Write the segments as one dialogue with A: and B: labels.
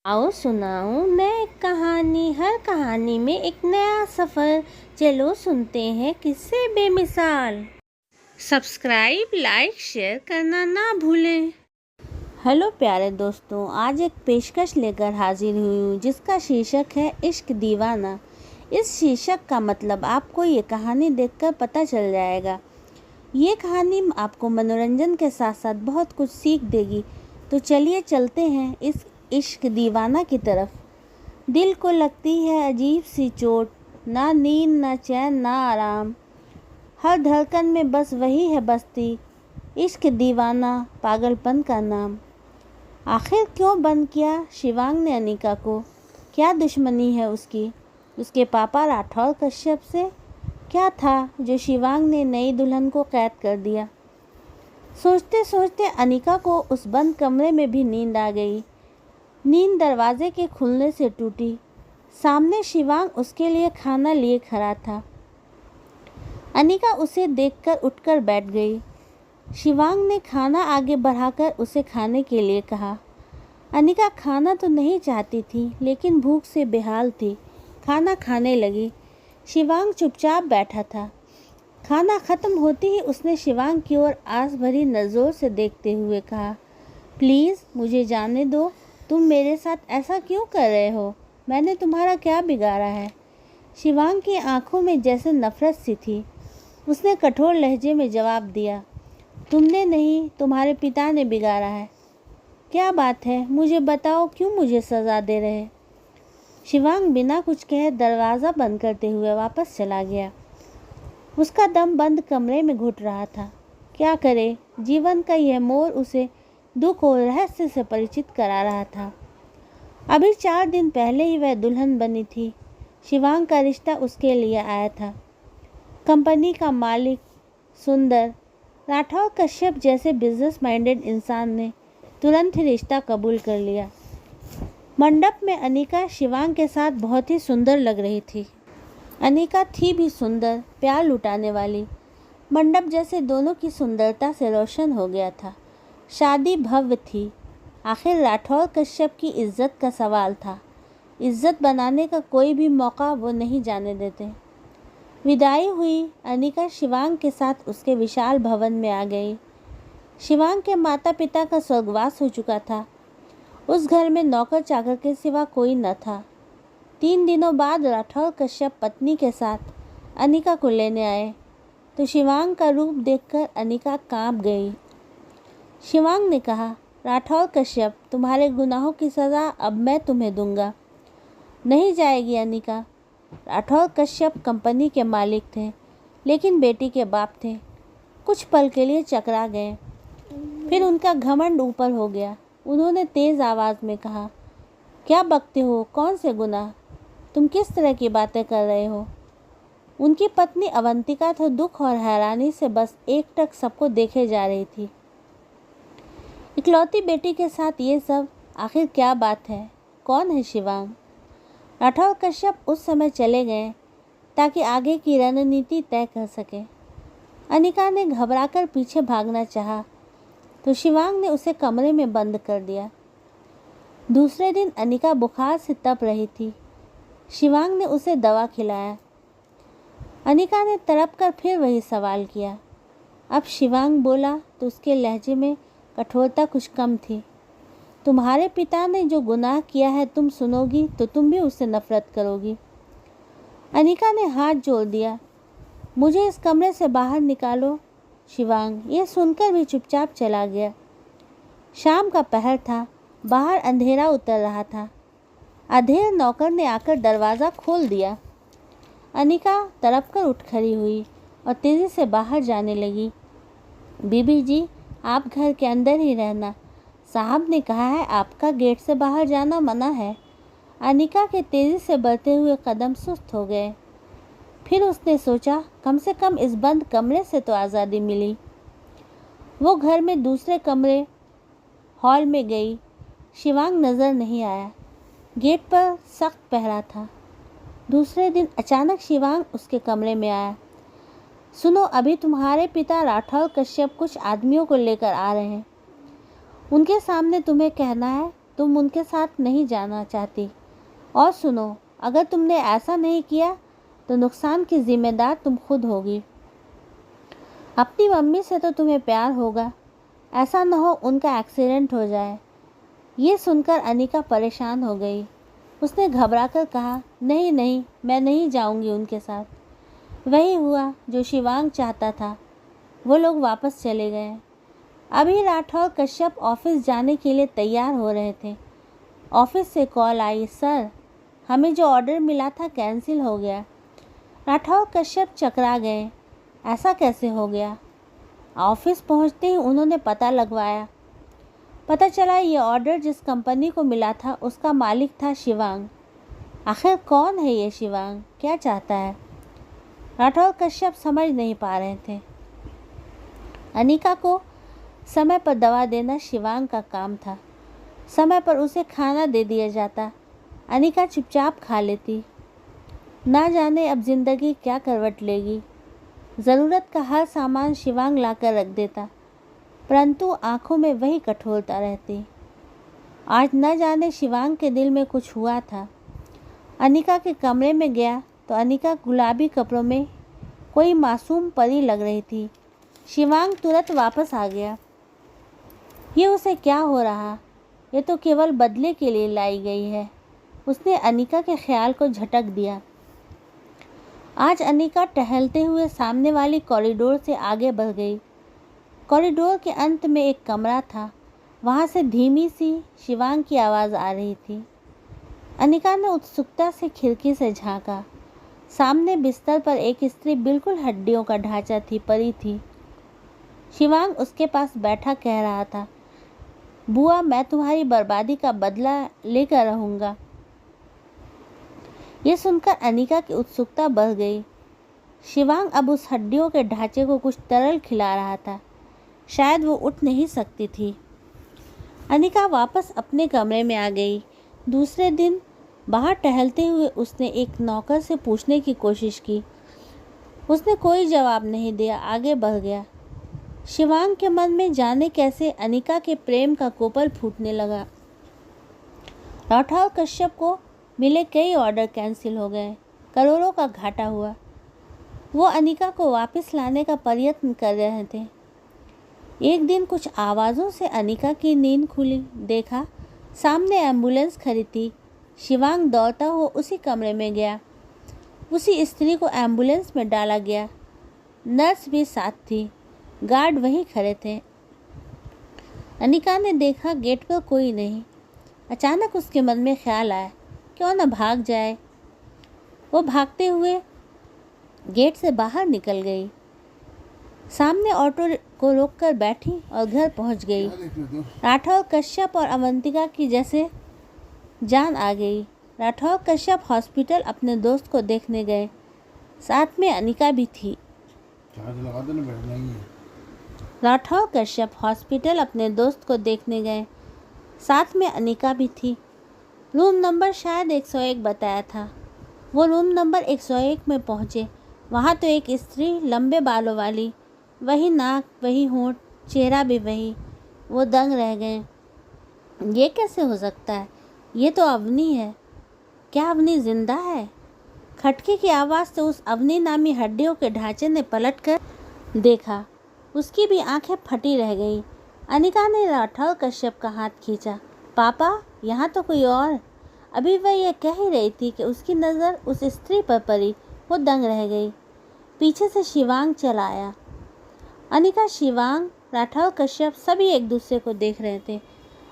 A: आओ सुनाऊं मैं एक कहानी, हर कहानी में एक नया सफ़र। चलो सुनते हैं किस्से बेमिसाल। सब्सक्राइब, लाइक, शेयर करना ना भूलें। हेलो प्यारे दोस्तों, आज एक पेशकश लेकर हाजिर हुई हूँ जिसका शीर्षक है इश्क दीवाना। इस शीर्षक का मतलब आपको ये कहानी देखकर पता चल जाएगा। ये कहानी आपको मनोरंजन के साथ साथ बहुत कुछ सीख देगी। तो चलिए चलते हैं इस इश्क दीवाना की तरफ। दिल को लगती है अजीब सी चोट, ना नींद ना चैन ना आराम, हर धड़कन में बस वही है बसती, इश्क दीवाना पागलपन का नाम। आखिर क्यों बंद किया शिवांग ने अनिका को? क्या दुश्मनी है उसकी उसके पापा राठौर कश्यप से? क्या था जो शिवांग ने नई दुल्हन को कैद कर दिया? सोचते सोचते अनिका को उस बंद कमरे में भी नींद आ गई। नींद दरवाजे के खुलने से टूटी। सामने शिवांग उसके लिए खाना लिए खड़ा था। अनिका उसे देखकर उठकर बैठ गई। शिवांग ने खाना आगे बढ़ाकर उसे खाने के लिए कहा। अनिका खाना तो नहीं चाहती थी, लेकिन भूख से बेहाल थी। खाना खाने लगी। शिवांग चुपचाप बैठा था। खाना खत्म होते ही उसने शिवांग की ओर आस भरी नज़रों से देखते हुए कहा, प्लीज़ मुझे जाने दो। तुम मेरे साथ ऐसा क्यों कर रहे हो? मैंने तुम्हारा क्या बिगाड़ा है? शिवांग की आंखों में जैसे नफरत सी थी। उसने कठोर लहजे में जवाब दिया, तुमने नहीं, तुम्हारे पिता ने बिगाड़ा है। क्या बात है, मुझे बताओ, क्यों मुझे सज़ा दे रहे? शिवांग बिना कुछ कहे दरवाज़ा बंद करते हुए वापस चला गया। उसका दम बंद कमरे में घुट रहा था। क्या करे? जीवन का यह मोड़ उसे दुख और रहस्य से परिचित करा रहा था। अभी 4 दिन पहले ही वह दुल्हन बनी थी। शिवांग का रिश्ता उसके लिए आया था। कंपनी का मालिक, सुंदर राठौर कश्यप जैसे बिजनेस माइंडेड इंसान ने तुरंत ही रिश्ता कबूल कर लिया। मंडप में अनिका शिवांग के साथ बहुत ही सुंदर लग रही थी। अनिका थी भी सुंदर, प्यार लुटाने वाली। मंडप जैसे दोनों की सुंदरता से रोशन हो गया था। शादी भव्य थी। आखिर राठौर कश्यप की इज्जत का सवाल था। इज्जत बनाने का कोई भी मौका वो नहीं जाने देते। विदाई हुई। अनिका शिवांग के साथ उसके विशाल भवन में आ गई। शिवांग के माता पिता का स्वर्गवास हो चुका था। उस घर में नौकर चाकर के सिवा कोई न था। 3 दिनों बाद राठौर कश्यप पत्नी के साथ अनिका को लेने आए तो शिवांग का रूप देखकर अनिका कांप गई। शिवांग ने कहा, राठौर कश्यप, तुम्हारे गुनाहों की सज़ा अब मैं तुम्हें दूंगा। नहीं जाएगी अनिका। राठौर कश्यप कंपनी के मालिक थे, लेकिन बेटी के बाप थे। कुछ पल के लिए चकरा गए, फिर उनका घमंड ऊपर हो गया। उन्होंने तेज़ आवाज़ में कहा, क्या बकते हो? कौन से गुनाह? तुम किस तरह की बातें कर रहे हो? उनकी पत्नी अवंतिका तो दुख और हैरानी से बस एकटक सबको देखे जा रही थी। इकलौती बेटी के साथ ये सब, आखिर क्या बात है? कौन है शिवांग? राठौर कश्यप उस समय चले गए ताकि आगे की रणनीति तय कर सके। अनिका ने घबराकर पीछे भागना चाहा तो शिवांग ने उसे कमरे में बंद कर दिया। दूसरे दिन अनिका बुखार से तप रही थी। शिवांग ने उसे दवा खिलाया। अनिका ने तड़प कर फिर वही सवाल किया। अब शिवांग बोला तो उसके लहजे में कठोरता कुछ कम थी। तुम्हारे पिता ने जो गुनाह किया है तुम सुनोगी तो तुम भी उससे नफरत करोगी। अनिका ने हाथ जोड़ दिया। मुझे इस कमरे से बाहर निकालो। शिवांग यह सुनकर भी चुपचाप चला गया। शाम का पहर था। बाहर अंधेरा उतर रहा था। अधेड़ नौकर ने आकर दरवाज़ा खोल दिया। अनिका तड़प कर उठ खड़ी हुई और तेज़ी से बाहर जाने लगी। बीबी जी, आप घर के अंदर ही रहना। साहब ने कहा है आपका गेट से बाहर जाना मना है। अनिका के तेज़ी से बढ़ते हुए कदम सुस्त हो गए। फिर उसने सोचा, कम से कम इस बंद कमरे से तो आज़ादी मिली। वो घर में दूसरे कमरे हॉल में गई। शिवांग नज़र नहीं आया। गेट पर सख्त पहरा था। दूसरे दिन अचानक शिवांग उसके कमरे में आया। सुनो, अभी तुम्हारे पिता राठौर कश्यप कुछ आदमियों को लेकर आ रहे हैं। उनके सामने तुम्हें कहना है तुम उनके साथ नहीं जाना चाहती। और सुनो, अगर तुमने ऐसा नहीं किया तो नुकसान की जिम्मेदार तुम खुद होगी। अपनी मम्मी से तो तुम्हें प्यार होगा, ऐसा न हो उनका एक्सीडेंट हो जाए। ये सुनकर अनिका परेशान हो गई। उसने घबराकर कहा, नहीं नहीं, मैं नहीं जाऊंगी उनके साथ। वही हुआ जो शिवांग चाहता था। वो लोग वापस चले गए। अभी राठौर कश्यप ऑफिस जाने के लिए तैयार हो रहे थे। ऑफिस से कॉल आई, सर हमें जो ऑर्डर मिला था कैंसिल हो गया। राठौर कश्यप चकरा गए, ऐसा कैसे हो गया? ऑफिस पहुंचते ही उन्होंने पता लगवाया। पता चला ये ऑर्डर जिस कंपनी को मिला था उसका मालिक था शिवांग। आखिर कौन है ये शिवांग, क्या चाहता है? राठौर कश्यप समझ नहीं पा रहे थे। अनिका को समय पर दवा देना शिवांग का काम था। समय पर उसे खाना दे दिया जाता, अनिका चुपचाप खा लेती। ना जाने अब जिंदगी क्या करवट लेगी। ज़रूरत का हर सामान शिवांग लाकर रख देता, परंतु आंखों में वही कठोरता रहती। आज न जाने शिवांग के दिल में कुछ हुआ था। अनिका के कमरे में गया तो अनिका गुलाबी कपड़ों में कोई मासूम परी लग रही थी। शिवांग तुरंत वापस आ गया। ये उसे क्या हो रहा? ये तो केवल बदले के लिए लाई गई है। उसने अनिका के ख्याल को झटक दिया। आज अनिका टहलते हुए सामने वाली कॉरिडोर से आगे बढ़ गई। कॉरिडोर के अंत में एक कमरा था। वहाँ से धीमी सी शिवांग की आवाज़ आ रही थी। अनिका ने उत्सुकता से खिड़की से झांका। सामने बिस्तर पर एक स्त्री बिल्कुल हड्डियों का ढांचा थी, परी थी। शिवांग उसके पास बैठा कह रहा था, बुआ मैं तुम्हारी बर्बादी का बदला लेकर रहूँगा। ये सुनकर अनिका की उत्सुकता बढ़ गई। शिवांग अब उस हड्डियों के ढांचे को कुछ तरल खिला रहा था। शायद वो उठ नहीं सकती थी। अनिका वापस अपने कमरे में आ गई। दूसरे दिन बाहर टहलते हुए उसने एक नौकर से पूछने की कोशिश की। उसने कोई जवाब नहीं दिया, आगे बढ़ गया। शिवांग के मन में जाने कैसे अनिका के प्रेम का कोपल फूटने लगा। राठौर कश्यप को मिले कई ऑर्डर कैंसिल हो गए, करोड़ों का घाटा हुआ। वो अनिका को वापस लाने का प्रयत्न कर रहे थे। एक दिन कुछ आवाज़ों से अनिका की नींद खुली। देखा सामने एम्बुलेंस खड़ी थी। शिवांग दौड़ता हुआ उसी कमरे में गया। उसी स्त्री को एम्बुलेंस में डाला गया। नर्स भी साथ थी, गार्ड वहीं खड़े थे। अनिका ने देखा गेट पर कोई नहीं। अचानक उसके मन में ख्याल आया, क्यों न भाग जाए। वो भागते हुए गेट से बाहर निकल गई। सामने ऑटो को रोककर बैठी और घर पहुंच गई। राठौर कश्यप और अवंतिका की जैसे जान आ गई। राठौर कश्यप हॉस्पिटल अपने दोस्त को देखने गए। साथ में अनिका भी थी। राठौर कश्यप हॉस्पिटल अपने दोस्त को देखने गए। साथ में अनिका भी थी। रूम नंबर शायद 101 बताया था। वो रूम नंबर 101 में पहुँचे। वहाँ तो एक स्त्री लंबे बालों वाली, वही नाक, वही होंठ, चेहरा भी वही। वो दंग रह गए। ये कैसे हो सकता है? ये तो अवनी है। क्या अवनी जिंदा है? खटके की आवाज़ से उस अवनी नामी हड्डियों के ढांचे ने पलटकर देखा। उसकी भी आंखें फटी रह गई। अनिका ने राठौर कश्यप का हाथ खींचा। पापा, यहाँ तो कोई और। अभी वह यह कह ही रही थी कि उसकी नज़र उस स्त्री पर पड़ी। वो दंग रह गई। पीछे से शिवांग चला आया। अनिका, शिवांग, राठौर कश्यप सभी एक दूसरे को देख रहे थे।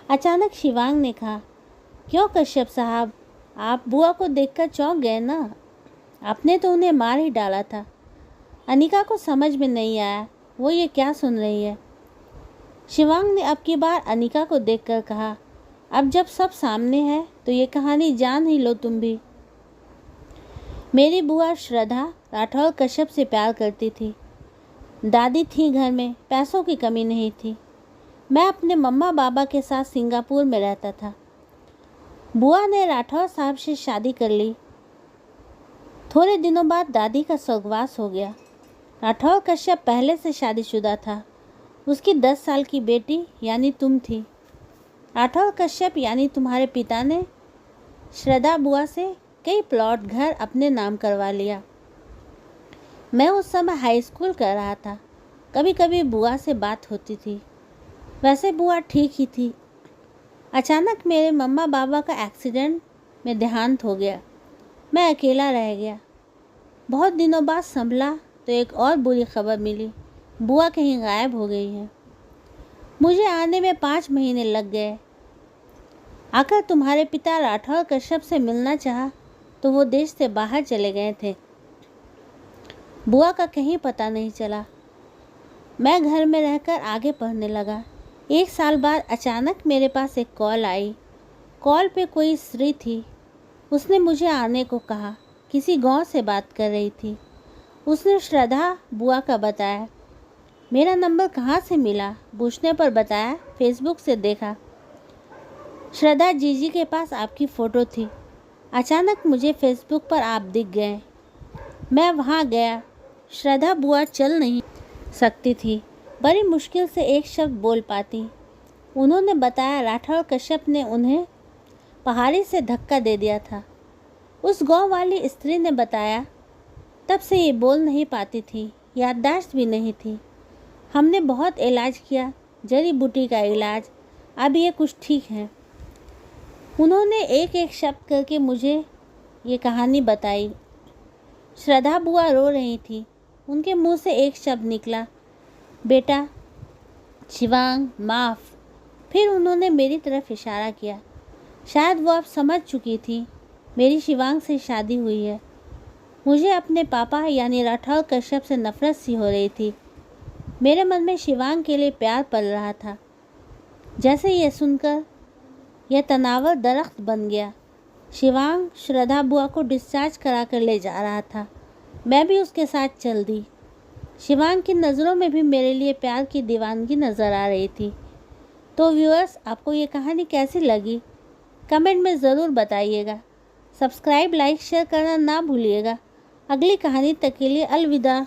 A: अचानक शिवांग ने कहा, क्यों कश्यप साहब, आप बुआ को देखकर चौंक गए ना? आपने तो उन्हें मार ही डाला था। अनिका को समझ में नहीं आया वो ये क्या सुन रही है। शिवांग ने अब की बार अनिका को देखकर कहा, अब जब सब सामने है तो ये कहानी जान ही लो तुम भी। मेरी बुआ श्रद्धा राठौर कश्यप से प्यार करती थी। दादी थी घर में, पैसों की कमी नहीं थी। मैं अपने मम्मा बाबा के साथ सिंगापुर में रहता था। बुआ ने राठौर साहब से शादी कर ली। थोड़े दिनों बाद दादी का स्वर्गवास हो गया। राठौर कश्यप पहले से शादीशुदा था। उसकी 10 साल की बेटी यानी तुम थी। राठौर कश्यप यानी तुम्हारे पिता ने श्रद्धा बुआ से कई प्लॉट घर अपने नाम करवा लिया। मैं उस समय हाई स्कूल कर रहा था। कभी कभी बुआ से बात होती थी। वैसे बुआ ठीक ही थी। अचानक मेरे मम्मा बाबा का एक्सीडेंट में देहांत हो गया। मैं अकेला रह गया। बहुत दिनों बाद संभला तो एक और बुरी खबर मिली, बुआ कहीं गायब हो गई है। मुझे आने में 5 महीने लग गए। आकर तुम्हारे पिता राठौर कश्यप से मिलना चाहा तो वो देश से बाहर चले गए थे। बुआ का कहीं पता नहीं चला। मैं घर में रहकर आगे पढ़ने लगा। 1 साल बाद अचानक मेरे पास एक कॉल आई। कॉल पे कोई स्त्री थी। उसने मुझे आने को कहा। किसी गांव से बात कर रही थी। उसने श्रद्धा बुआ का बताया। मेरा नंबर कहाँ से मिला पूछने पर बताया फेसबुक से देखा। श्रद्धा जीजी के पास आपकी फ़ोटो थी। अचानक मुझे फेसबुक पर आप दिख गए। मैं वहाँ गया। श्रद्धा बुआ चल नहीं सकती थी। बड़ी मुश्किल से एक शब्द बोल पाती। उन्होंने बताया राठौर कश्यप ने उन्हें पहाड़ी से धक्का दे दिया था। उस गांव वाली स्त्री ने बताया तब से ये बोल नहीं पाती थी, याददाश्त भी नहीं थी। हमने बहुत इलाज किया, जड़ी बूटी का इलाज। अब ये कुछ ठीक है। उन्होंने एक एक शब्द करके मुझे ये कहानी बताई। श्रद्धा बुआ रो रही थी। उनके मुंह से एक शब्द निकला, बेटा। शिवांग माफ़। फिर उन्होंने मेरी तरफ इशारा किया। शायद वो अब समझ चुकी थी मेरी शिवांग से शादी हुई है। मुझे अपने पापा यानी राठौर कश्यप से नफरत सी हो रही थी। मेरे मन में शिवांग के लिए प्यार पल रहा था। जैसे ये सुनकर यह तनावर दरख्त बन गया। शिवांग श्रद्धा बुआ को डिस्चार्ज करा कर ले जा रहा था। मैं भी उसके साथ चल दी। शिवांग की नज़रों में भी मेरे लिए प्यार की दीवानगी नज़र आ रही थी। तो व्यूअर्स, आपको ये कहानी कैसी लगी कमेंट में ज़रूर बताइएगा। सब्सक्राइब लाइक शेयर करना ना भूलिएगा। अगली कहानी तक के लिए अलविदा।